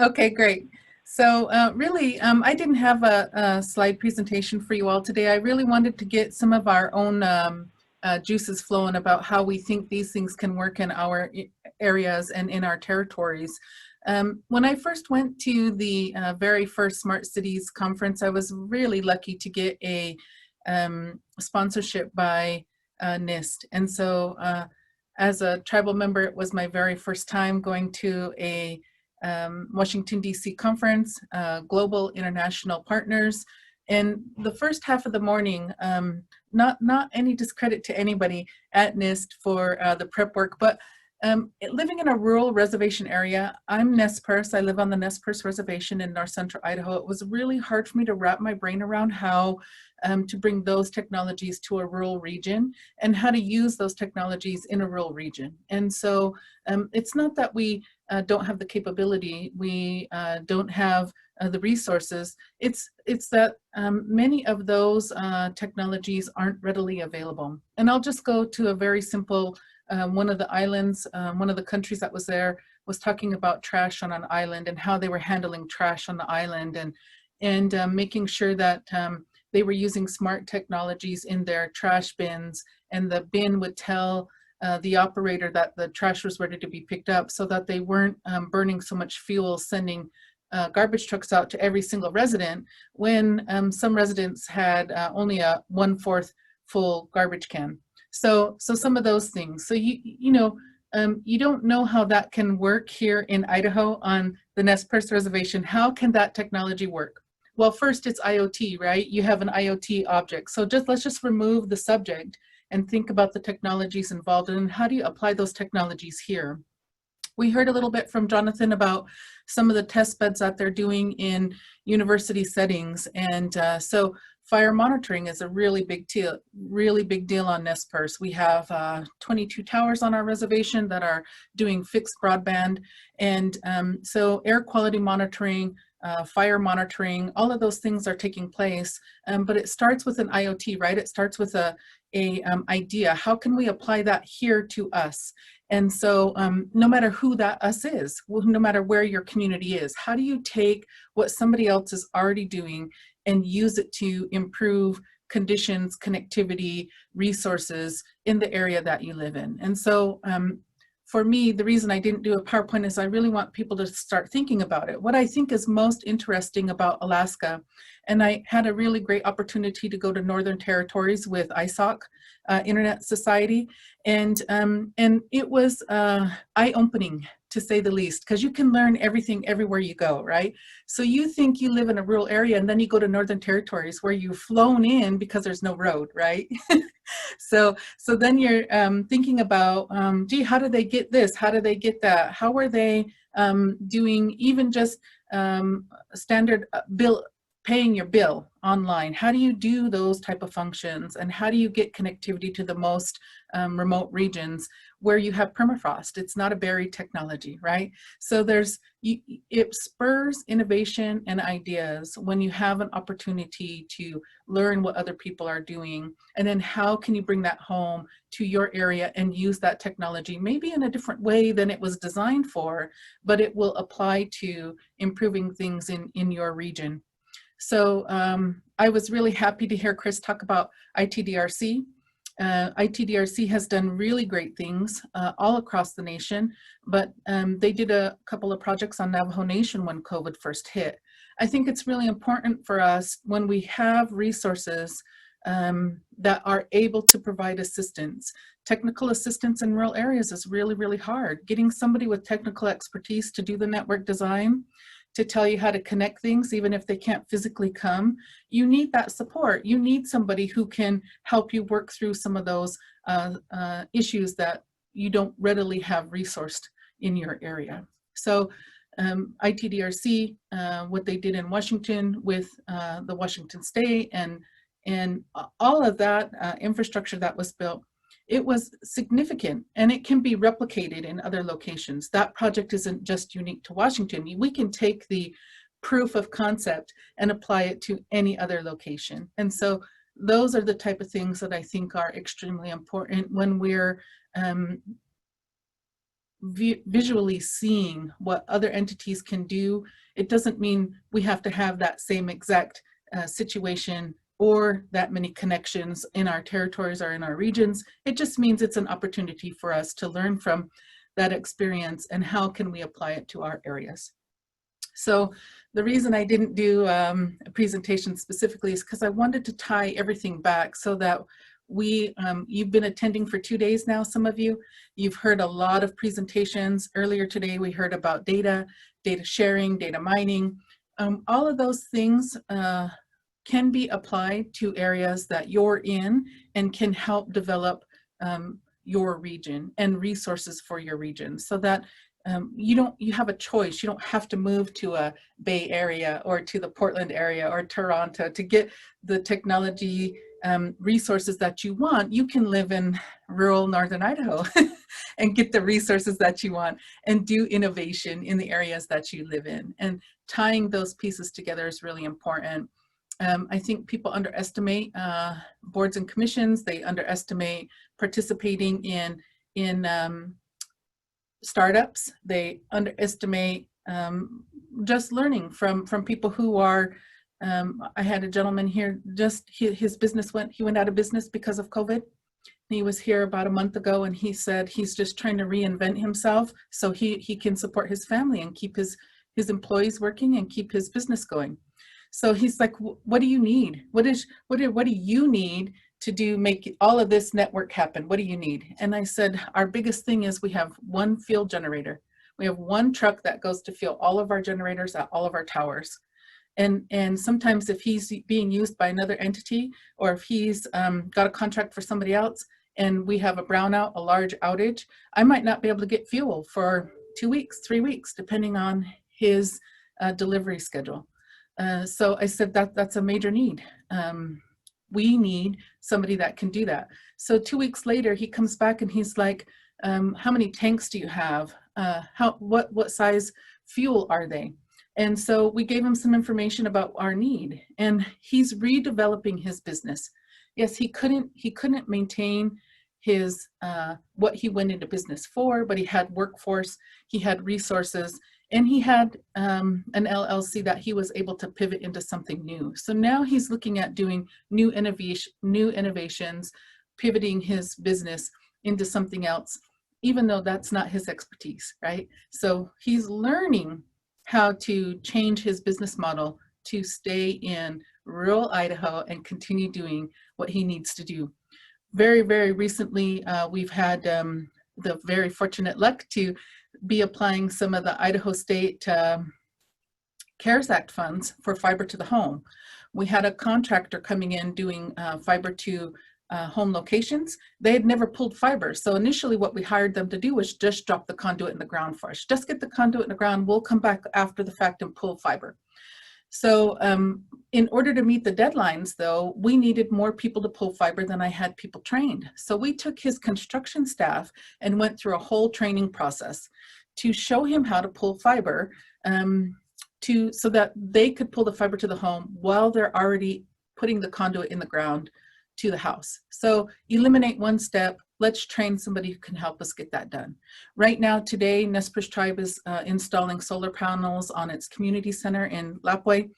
[SPEAKER 5] Okay, great. So really, I didn't have a slide presentation for you all today. I really wanted to get some of our own juices flowing about how we think these things can work in our areas and in our territories. When I first went to the very first Smart Cities conference, I was really lucky to get a sponsorship by NIST. And so as a tribal member, it was my very first time going to a Washington, D.C. conference, global international partners. And the first half of the morning, not any discredit to anybody at NIST for the prep work, but living in a rural reservation area, I'm Nez Perce. I live on the Nez Perce Reservation in north central Idaho. It was really hard for me to wrap my brain around how to bring those technologies to a rural region and how to use those technologies in a rural region. And so it's not that we don't have the capability, we don't have the resources. It's that many of those technologies aren't readily available. And I'll just go to a very simple one of the islands, one of the countries that was there was talking about trash on an island and how they were handling trash on the island and making sure that they were using smart technologies in their trash bins, and the bin would tell the operator that the trash was ready to be picked up so that they weren't burning so much fuel sending garbage trucks out to every single resident when some residents had only a 1/4 full garbage can. So some of those things. So you don't know how that can work here in Idaho on the Nez Perce Reservation. How can that technology work? Well, first it's IoT, right? You have an IoT object. So let's just remove the subject and think about the technologies involved and how do you apply those technologies here? We heard a little bit from Jonathan about some of the test beds that they're doing in university settings. And so fire monitoring is a really big deal on Nez Perce. We have 22 towers on our reservation that are doing fixed broadband. And so air quality monitoring, fire monitoring, all of those things are taking place. But it starts with an IoT, right? It starts with a idea. How can we apply that here to us? And so no matter who that us is, no matter where your community is, how do you take what somebody else is already doing and use it to improve conditions, connectivity, resources in the area that you live in? And so for me, the reason I didn't do a PowerPoint is I really want people to start thinking about it. What I think is most interesting about Alaska, and I had a really great opportunity to go to Northern Territories with ISOC, Internet Society, and it was eye-opening, to say the least, because you can learn everything everywhere you go, right? So you think you live in a rural area and then you go to Northern Territories where you've flown in because there's no road, right? So then you're thinking about, gee, how do they get this? How do they get that? How are they doing even just standard paying your bill online? How do you do those type of functions? And how do you get connectivity to the most remote regions where you have permafrost? It's not a buried technology, right? So it spurs innovation and ideas when you have an opportunity to learn what other people are doing. And then how can you bring that home to your area and use that technology, maybe in a different way than it was designed for, but it will apply to improving things in your region. So I was really happy to hear Chris talk about ITDRC. ITDRC has done really great things all across the nation, but they did a couple of projects on Navajo Nation when COVID first hit. I think it's really important for us when we have resources that are able to provide assistance. Technical assistance in rural areas is really, really hard. Getting somebody with technical expertise to do the network design, to tell you how to connect things, even if they can't physically come, you need that support. You need somebody who can help you work through some of those issues that you don't readily have resourced in your area. So ITDRC, what they did in Washington with the Washington State and all of that infrastructure that was built, it was significant, and it can be replicated in other locations. That project isn't just unique to Washington. We can take the proof of concept and apply it to any other location. And so those are the type of things that I think are extremely important when we're visually seeing what other entities can do. It doesn't mean we have to have that same exact situation or that many connections in our territories or in our regions. It just means it's an opportunity for us to learn from that experience and how can we apply it to our areas. So the reason I didn't do a presentation specifically is because I wanted to tie everything back so that you've been attending for 2 days now, some of you. You've heard a lot of presentations. Earlier today, we heard about data sharing, data mining. All of those things can be applied to areas that you're in and can help develop your region and resources for your region, so that you have a choice. You don't have to move to a Bay Area or to the Portland area or Toronto to get the technology resources that you want. You can live in rural Northern Idaho and get the resources that you want and do innovation in the areas that you live in. And tying those pieces together is really important. I think people underestimate boards and commissions. They underestimate participating in startups. They underestimate just learning from people who are, I had a gentleman here, his business went out of business because of COVID. He was here about a month ago, and he said he's just trying to reinvent himself so he can support his family and keep his employees working and keep his business going. So he's like, what do you need? What do you need to make all of this network happen? What do you need? And I said, our biggest thing is we have one field generator. We have one truck that goes to fill all of our generators at all of our towers. And sometimes if he's being used by another entity, or if he's got a contract for somebody else and we have a brownout, a large outage, I might not be able to get fuel for 2 weeks, 3 weeks, depending on his delivery schedule. So I said that's a major need. We need somebody that can do that. So 2 weeks later, he comes back and he's like, how many tanks do you have? What size fuel are they? And so we gave him some information about our need, and he's redeveloping his business. Yes, he couldn't maintain his what he went into business for, but he had workforce, he had resources, and he had an LLC that he was able to pivot into something new. So now he's looking at doing new innovations, pivoting his business into something else, even though that's not his expertise, right? So he's learning how to change his business model to stay in rural Idaho and continue doing what he needs to do. Very, very recently, we've had the very fortunate luck to be applying some of the Idaho State CARES Act funds for fiber to the home. We had a contractor coming in doing fiber to home locations. They had never pulled fiber. So initially what we hired them to do was just drop the conduit in the ground for us. Just get the conduit in the ground. We'll come back after the fact and pull fiber. So in order to meet the deadlines, though, we needed more people to pull fiber than I had people trained. So we took his construction staff and went through a whole training process to show him how to pull fiber so that they could pull the fiber to the home while they're already putting the conduit in the ground to the house. So eliminate one step. Let's train somebody who can help us get that done. Right now, today, Nez Perce Tribe is installing solar panels on its community center in Lapwai.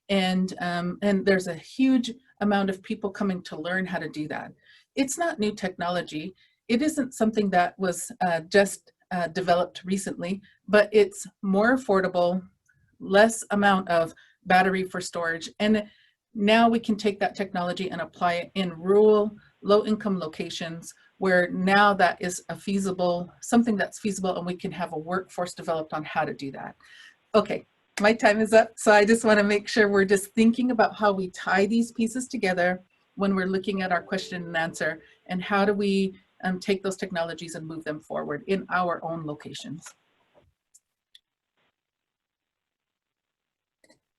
[SPEAKER 5] And there's a huge amount of people coming to learn how to do that. it's not new technology. It isn't something that was just developed recently, but it's more affordable, less amount of battery for storage. And now we can take that technology and apply it in rural, low-income locations where now that is something that's feasible, and we can have a workforce developed on how to do that. Okay, my time is up. So I just want to make sure we're just thinking about how we tie these pieces together when we're looking at our question and answer, and how do we take those technologies and move them forward in our own locations.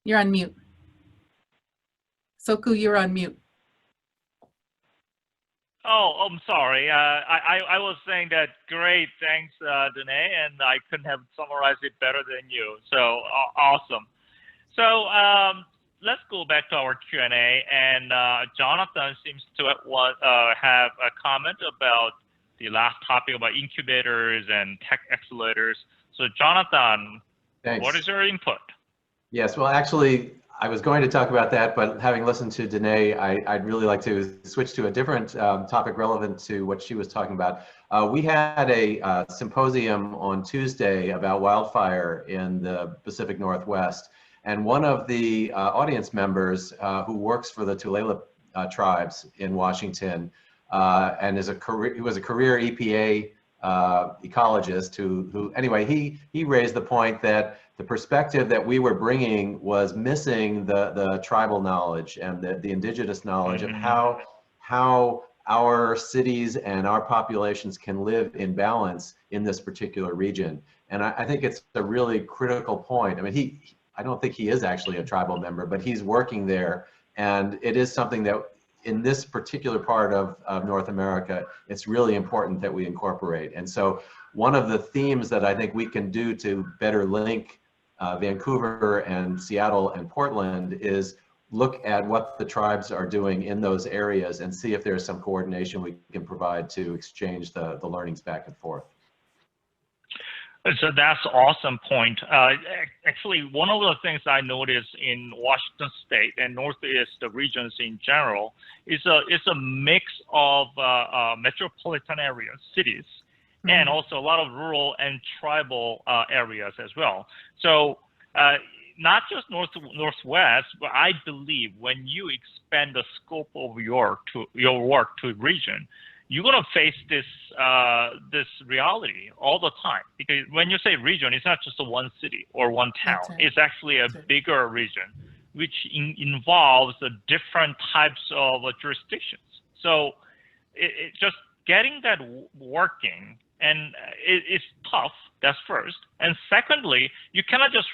[SPEAKER 5] You're on mute. Soku, you're on mute.
[SPEAKER 1] Oh, I'm sorry. I was saying that great, thanks, Danae, and I couldn't have summarized it better than you. So awesome. So let's go back to our Q&A, and Jonathan seems to have a comment about the last topic about incubators and tech accelerators. So Jonathan,
[SPEAKER 3] Thanks.
[SPEAKER 1] What is your input?
[SPEAKER 3] Yes, well, actually, I was going to talk about that, but having listened to Danae, I'd really like to switch to a different topic relevant to what she was talking about. We had a symposium on Tuesday about wildfire in the Pacific Northwest, and one of the audience members who works for the Tulalip tribes in Washington and he was a career EPA ecologist who anyway, he raised the point that the perspective that we were bringing was missing the tribal knowledge and the indigenous knowledge of how our cities and our populations can live in balance in this particular region. And I think it's a really critical point. I mean, I don't think he is actually a tribal member, but he's working there. And it is something that in this particular part of North America, it's really important that we incorporate. And so one of the themes that I think we can do to better link Vancouver and Seattle and Portland is look at what the tribes are doing in those areas and see if there's some coordination we can provide to exchange the learnings back and forth.
[SPEAKER 1] So that's an awesome point. Actually, one of the things I noticed in Washington State and Northeast regions in general is a mix of metropolitan areas, cities, and also a lot of rural and tribal areas as well. So not just Northwest, but I believe when you expand the scope of your work to region, you're going to face this reality all the time. Because when you say region, it's not just a one city or one town. Right. It's actually a bigger region, which involves different types of jurisdictions. So it just getting that working, and it's tough. That's first. And secondly, you cannot just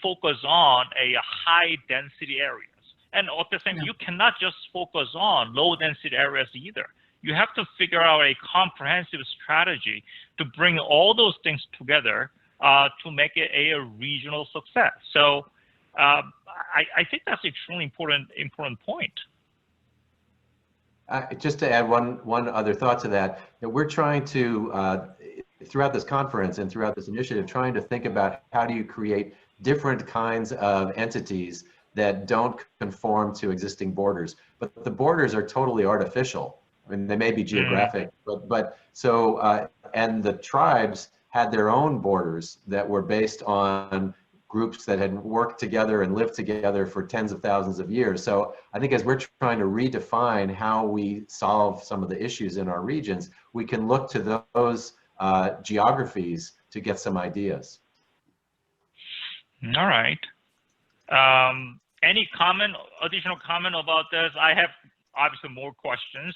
[SPEAKER 1] focus on a high density areas. And at the same time, you cannot just focus on low density areas either. You have to figure out a comprehensive strategy to bring all those things together to make it a regional success. So I think that's an extremely important point.
[SPEAKER 3] Just to add one other thought to that, we're trying to, throughout this conference and throughout this initiative, trying to think about how do you create different kinds of entities that don't conform to existing borders. But the borders are totally artificial. I mean, they may be geographic, but so, and the tribes had their own borders that were based on groups that had worked together and lived together for tens of thousands of years. So I think as we're trying to redefine how we solve some of the issues in our regions, we can look to those geographies to get some ideas.
[SPEAKER 1] All right. Any additional comment about this? I have obviously more questions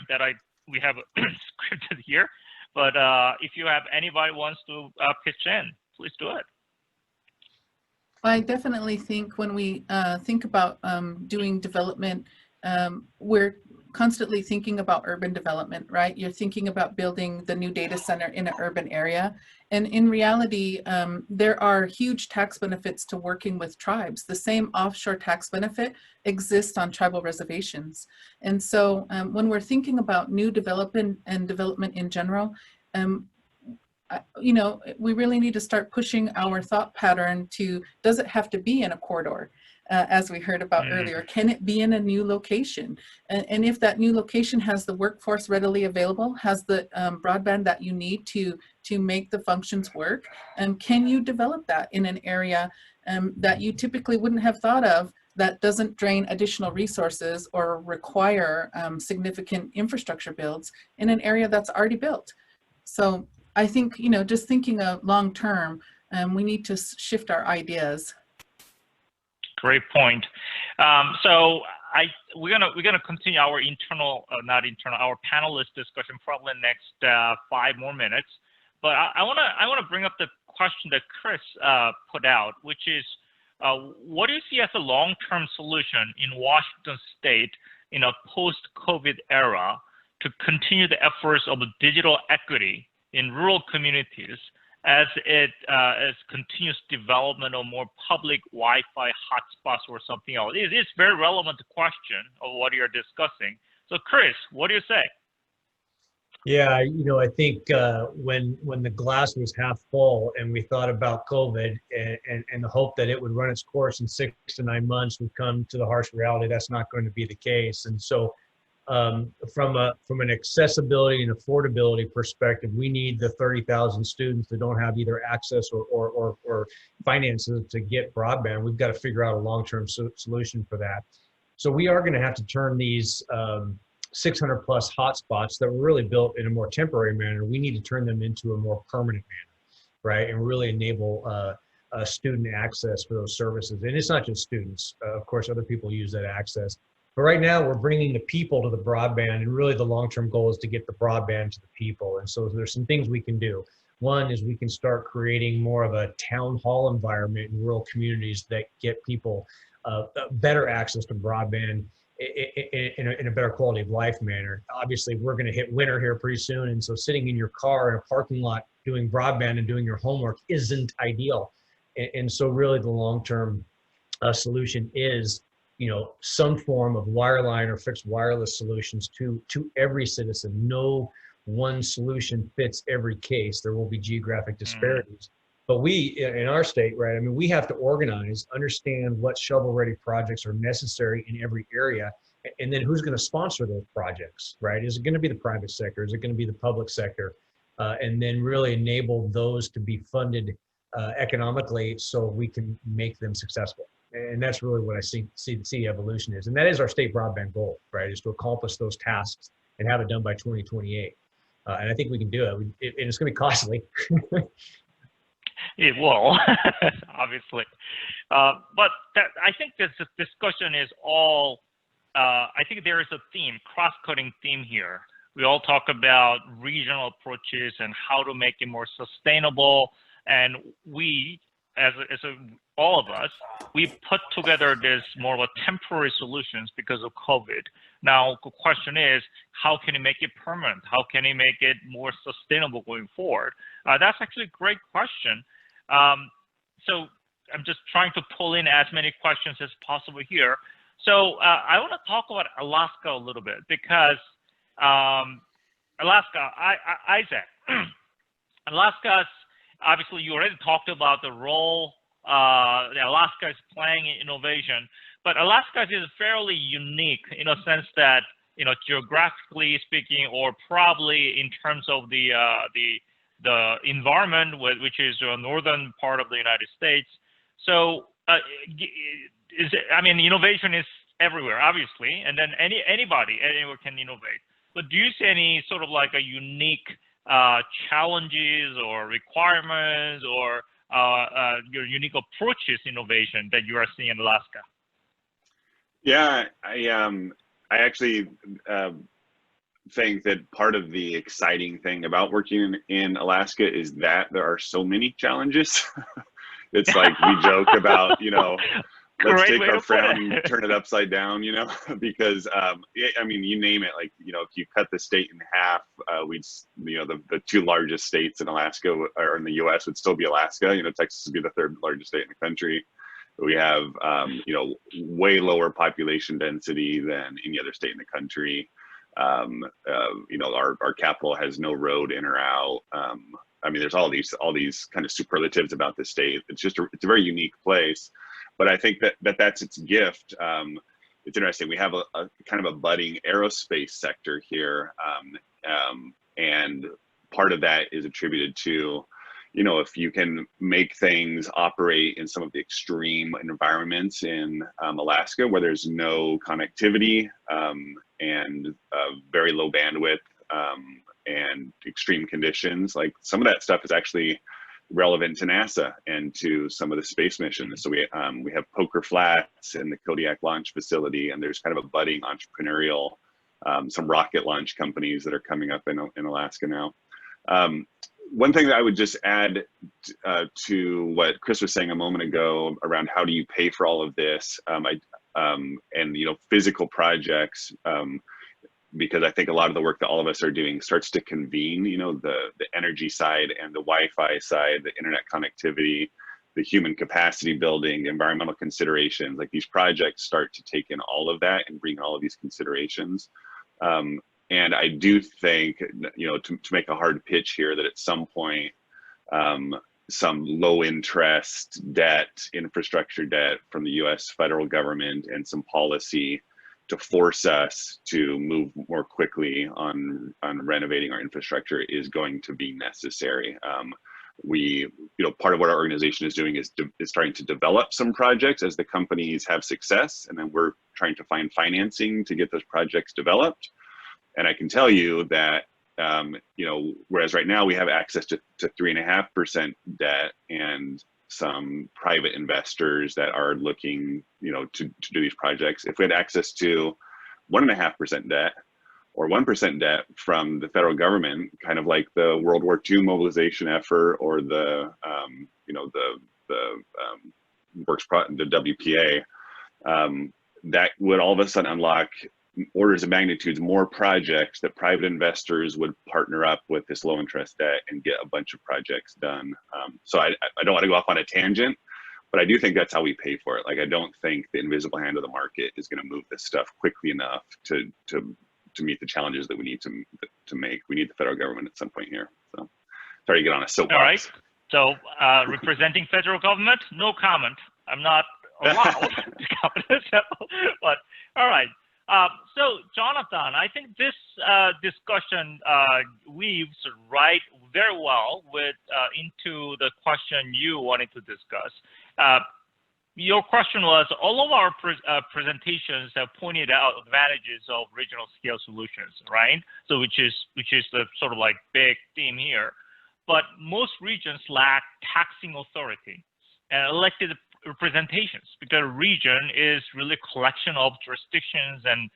[SPEAKER 1] that we have scripted here, but if you have anybody wants to pitch in, please do it.
[SPEAKER 5] I definitely think when we think about doing development, we're constantly thinking about urban development, right? You're thinking about building the new data center in an urban area. And in reality, there are huge tax benefits to working with tribes. The same offshore tax benefit exists on tribal reservations. And so when we're thinking about new development and development in general, you know, we really need to start pushing our thought pattern to, does it have to be in a corridor? as we heard about earlier? Can it be in a new location? And if that new location has the workforce readily available, has the broadband that you need to make the functions work, can you develop that in an area that you typically wouldn't have thought of, that doesn't drain additional resources or require significant infrastructure builds in an area that's already built? So I think, you know, just thinking of long term, we need to shift our ideas.
[SPEAKER 1] Great point. So we're gonna continue our our panelist discussion probably next 5 more minutes. But I wanna bring up the question that Chris put out, which is, what do you see as a long-term solution in Washington State in a post-COVID era to continue the efforts of digital equity in rural communities as continuous development of more public Wi-Fi hotspots or something else? It's very relevant question of what you're discussing. So Chris, what do you say?
[SPEAKER 2] Yeah, you know, I think when the glass was half full and we thought about COVID and the hope that it would run its course in 6 to 9 months, we've come to the harsh reality that's not going to be the case. And so from an accessibility and affordability perspective, we need the 30,000 students that don't have either access or finances to get broadband. We've got to figure out a long-term solution for that. So we are going to have to turn these 600 plus hotspots that were really built in a more temporary manner. We need to turn them into a more permanent manner, right? And really enable student access for those services. And it's not just students. Of course, other people use that access. But right now we're bringing the people to the broadband, and really the long-term goal is to get the broadband to the people. And so there's some things we can do. One is we can start creating more of a town hall environment in rural communities that get people better access to broadband in a better quality of life manner. Obviously, we're going to hit winter here pretty soon, and so sitting in your car in a parking lot doing broadband and doing your homework isn't ideal. And so really the long-term solution is, you know, some form of wireline or fixed wireless solutions to every citizen. No one solution fits every case. There will be geographic disparities. But we, in our state, right, I mean, we have to organize, understand what shovel-ready projects are necessary in every area, and then who's going to sponsor those projects, right? Is it going to be the private sector? Is it going to be the public sector? And then really enable those to be funded economically so we can make them successful. And that's really what I see evolution is. And that is our state broadband goal, right, is to accomplish those tasks and have it done by 2028. And I think we can do it. And it's going to be costly.
[SPEAKER 1] It will, obviously. But I think this discussion is all, I think there is a theme, cross-cutting theme here. We all talk about regional approaches and how to make it more sustainable. And we, all of us, we put together this more of a temporary solutions because of COVID. Now, the question is, how can you make it permanent? How can you make it more sustainable going forward? That's actually a great question. So I'm just trying to pull in as many questions as possible here. So I want to talk about Alaska a little bit because Alaska, Isaac, Alaska's, obviously you already talked about the role that Alaska is playing in innovation, but Alaska is fairly unique in a sense that, you know, geographically speaking, or probably in terms of the environment, which is a northern part of the United States. So, I mean, innovation is everywhere, obviously, and then anybody anywhere can innovate. But do you see any sort of like a unique challenges or requirements or your unique approaches innovation that you are seeing in Alaska?
[SPEAKER 4] Yeah, I actually think that part of the exciting thing about working in Alaska is that there are so many challenges. It's like we joke about, you know, let's take our frown and turn it upside down, you know, because I mean, you name it, like, you know, if you cut the state in half, you know, the 2 largest states in Alaska or in the US would still be Alaska. You know, Texas would be the 3rd largest state in the country. We have, you know, way lower population density than any other state in the country. You know, our capital has no road in or out. I mean, there's all these kind of superlatives about the state. It's just it's a very unique place. but I think that's its gift. It's interesting. We have a kind of a budding aerospace sector here, and part of that is attributed to, you know, if you can make things operate in some of the extreme environments in Alaska where there's no connectivity and very low bandwidth and extreme conditions, like some of that stuff is actually relevant to NASA and to some of the space missions. So we have Poker Flats and the Kodiak launch facility, and there's kind of a budding entrepreneurial, some rocket launch companies that are coming up in Alaska now. One thing that I would just add to what Chris was saying a moment ago around how do you pay for all of this, and you know, physical projects, because I think a lot of the work that all of us are doing starts to convene, you know, the energy side and the Wi-Fi side, the internet connectivity, the human capacity building, environmental considerations. Like these projects start to take in all of that and bring all of these considerations. And I do think, you know, to make a hard pitch here, that at some point, some low interest debt, infrastructure debt from the US federal government and some policy to force us to move more quickly on renovating our infrastructure is going to be necessary. You know, part of what our organization is doing is starting to develop some projects as the companies have success, and then we're trying to find financing to get those projects developed. And I can tell you that, you know, whereas right now we have access to 3.5% debt and some private investors that are looking, you know, to do these projects. If we had access to 1.5% debt or 1% debt from the federal government, kind of like the World War II mobilization effort or the, you know, the WPA, that would all of a sudden unlock orders of magnitudes more projects that private investors would partner up with this low interest debt and get a bunch of projects done. So I don't want to go off on a tangent, but I do think that's how we pay for it. Like, I don't think the invisible hand of the market is going to move this stuff quickly enough to meet the challenges that we need to make. We need the federal government at some point here. So sorry to get on a soapbox.
[SPEAKER 1] All right. So representing federal government, no comment. I'm not allowed to comment. But all right. So Jonathan, I think this discussion weaves right very well with into the question you wanted to discuss. Your question was, all of our presentations have pointed out advantages of regional scale solutions, right? So which is the sort of like big theme here. But most regions lack taxing authority and elected representations, because a region is really a collection of jurisdictions, and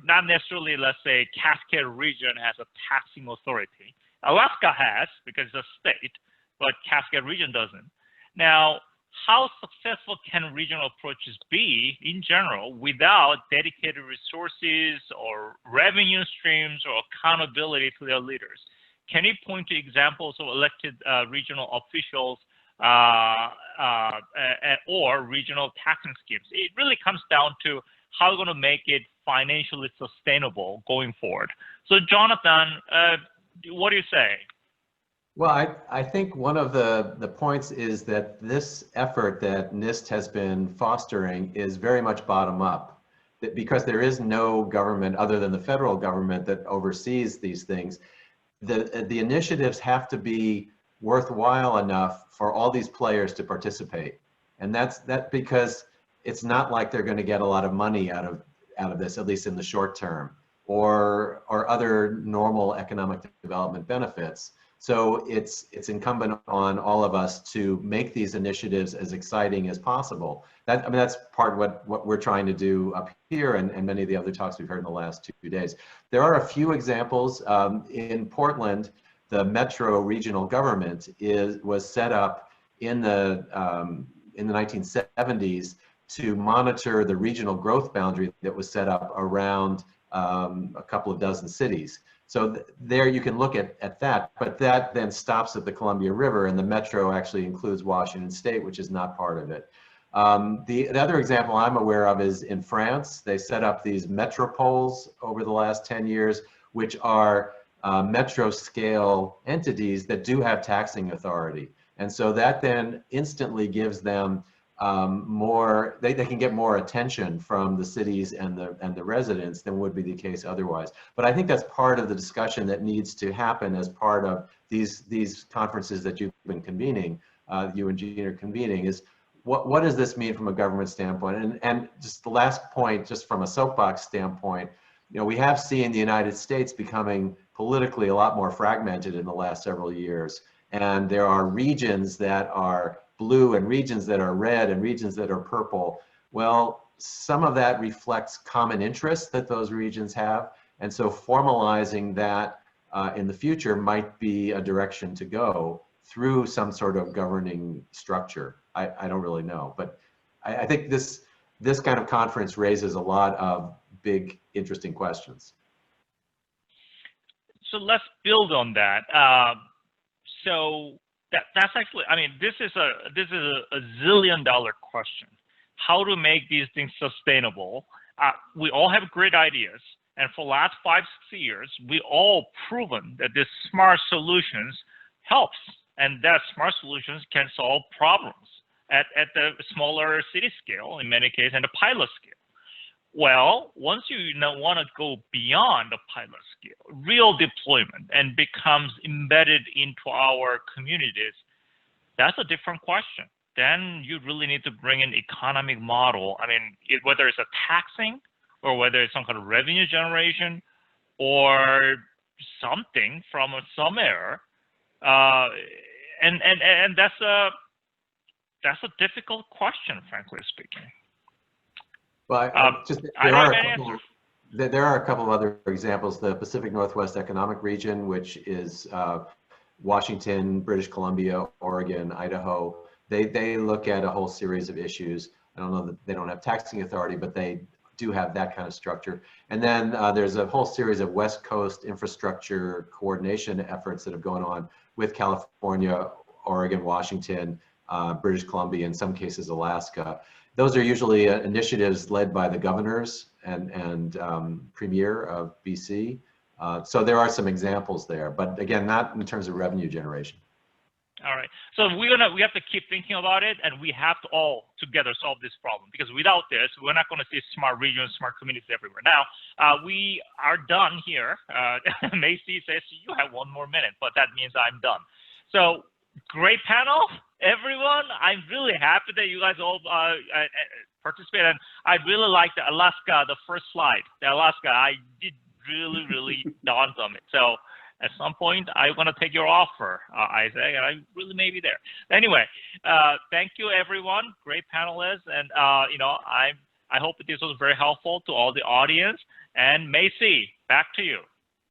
[SPEAKER 1] not necessarily, let's say, Cascade region has a taxing authority. Alaska has, because it's a state, but Cascade region doesn't. Now, how successful can regional approaches be in general without dedicated resources or revenue streams or accountability to their leaders? Can you point to examples of elected regional officials or regional taxing schemes? It really comes down to how we're going to make it financially sustainable going forward. So Jonathan, what do you say?
[SPEAKER 3] Well, I think one of the points is that this effort that NIST has been fostering is very much bottom up, because there is no government other than the federal government that oversees these things. The initiatives have to be worthwhile enough for all these players to participate, and that's because it's not like they're going to get a lot of money out of this, at least in the short term, or other normal economic development benefits. So it's incumbent on all of us to make these initiatives as exciting as possible. That's part of what we're trying to do up here, and many of the other talks we've heard in the last 2 days. There are a few examples. In Portland, the Metro regional government was set up in the 1970s to monitor the regional growth boundary that was set up around a couple of dozen cities. So there you can look at that, but that then stops at the Columbia River, and the Metro actually includes Washington State, which is not part of it. The other example I'm aware of is in France. They set up these metropoles over the last 10 years, which are metro scale entities that do have taxing authority. And so that then instantly gives them they can get more attention from the cities and the residents than would be the case otherwise. But I think that's part of the discussion that needs to happen as part of these conferences that you've been convening, you and Gene are convening, is what does this mean from a government standpoint? And just the last point, just from a soapbox standpoint, you know, we have seen the United States becoming politically a lot more fragmented in the last several years. And there are regions that are blue and regions that are red and regions that are purple. Well, some of that reflects common interests that those regions have. And so formalizing that in the future might be a direction to go through some sort of governing structure. I don't really know, but I think this kind of conference raises a lot of big, interesting questions.
[SPEAKER 1] So let's build on that. So that's actually, I mean, this is a zillion-dollar question. How to make these things sustainable? We all have great ideas, and for the last 5-6 years, we all proven that this smart solutions helps, and that smart solutions can solve problems at the smaller city scale, in many cases, and the pilot scale. Well, once you want to go beyond the pilot scale, real deployment, and becomes embedded into our communities, that's a different question. Then you really need to bring in economic model. I mean, whether it's a taxing or whether it's some kind of revenue generation or something from somewhere, and that's a difficult question, frankly speaking.
[SPEAKER 3] Well, there are a couple of other examples. The Pacific Northwest Economic Region, which is Washington, British Columbia, Oregon, Idaho. They look at a whole series of issues. I don't know that they don't have taxing authority, but they do have that kind of structure. And then there's a whole series of West Coast infrastructure coordination efforts that have gone on with California, Oregon, Washington, British Columbia, in some cases Alaska. Those are usually initiatives led by the governors and premier of BC. So there are some examples there, but again, not in terms of revenue generation.
[SPEAKER 1] All right. So we have to keep thinking about it, and we have to all together solve this problem, because without this, we're not going to see smart regions, smart communities everywhere. Now, we are done here. Macy says you have 1 more minute, but that means I'm done. So great panel, everyone. I'm really happy that you guys all participate, and I really like the Alaska, the first slide. The Alaska, I did really dawned on it. So at some point, I want to take your offer, Isaac, and I really may be there. Anyway, thank you, everyone. Great panelists, and you know, I hope this was very helpful to all the audience. And Macy, back to you.